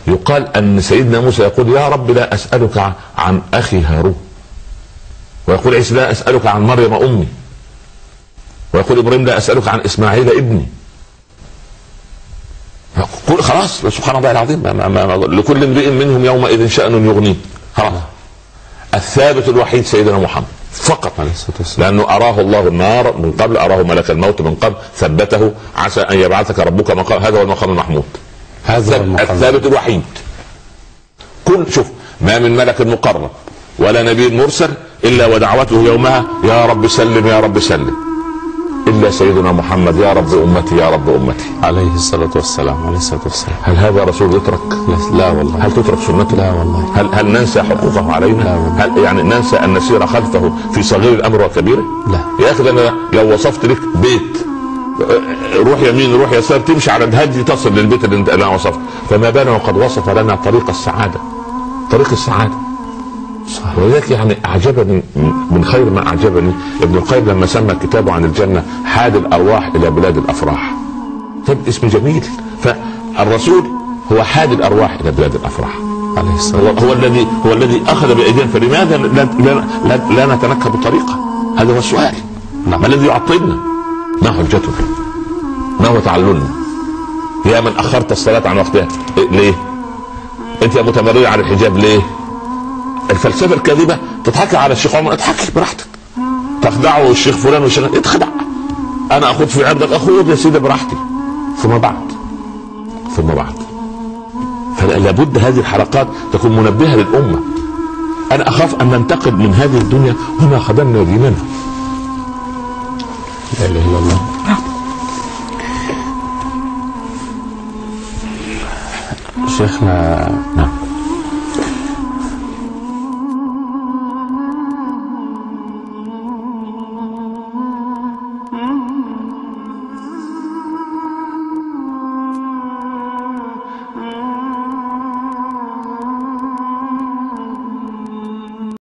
يقال ان سيدنا موسى يقول يا رب لا اسالك عن اخي هارون، ويقول عيسى لا اسالك عن مريم امي، ويقول ابراهيم لا اسالك عن اسماعيل ابني. خلاص سبحان الله العظيم، لكل امرئ منهم يومئذ شأن يغنيه. خلاص الثابت الوحيد سيدنا محمد فقط، لانه اراه الله النار من قبل، اراه ملك الموت من قبل، ثبته عسى ان يبعثك ربك مقام، هذا هو المقام المحمود، هذا الثابت الوحيد. كل شوف ما من ملك مقرب ولا نبي مرسل الا ودعوته يومها يا رب سلم يا رب سلم، الا سيدنا محمد يا رب امتي يا رب امتي عليه الصلاه والسلام. عليه الصلاه والسلام. هل هذا رسول يترك؟ لا والله. هل تترك سنته؟ لا والله. هل ننسى حقوقه علينا؟ لا والله. هل يعني ننسى ان نسير خلفه في صغير الامر وكبيره؟ لا يا اخي انا لو وصفت لك بيت روح يمين روح يسار تمشي على الهدي تصل للبيت اللي انا وصفته، فما بالنا وقد وصف لنا طريق السعاده، طريق السعاده. ولذلك يعني اعجبني من خير ما اعجبني ابن القيم لما سمى كتابه عن الجنه حاد الارواح الى بلاد الافراح. طب اسم جميل. فالرسول هو حاد الارواح الى بلاد الافراح عليه الصلاه. هو الذي اخذ بايدينا، فلماذا لا نتنكب طريقه؟ هذا هو السؤال. ما الذي يعطلنا؟ ما حجتنا؟ ما هو تعللنا؟ يا من اخرت الصلاه عن وقتها ليه؟ انت يا متمرد على الحجاب ليه؟ الفلسفه الكاذبه تضحك على الشيخ عمر، اضحك براحتك، تخدعه الشيخ فلان والشيخ اتخدع، انا اخذ في عرضك اخذ يا سيدي براحتي. ثم بعد فلا بد هذه الحلقات تكون منبهه للامه. انا اخاف ان ننتقل من هذه الدنيا وما خدمنا ديننا. لا اله الا الله. شيخنا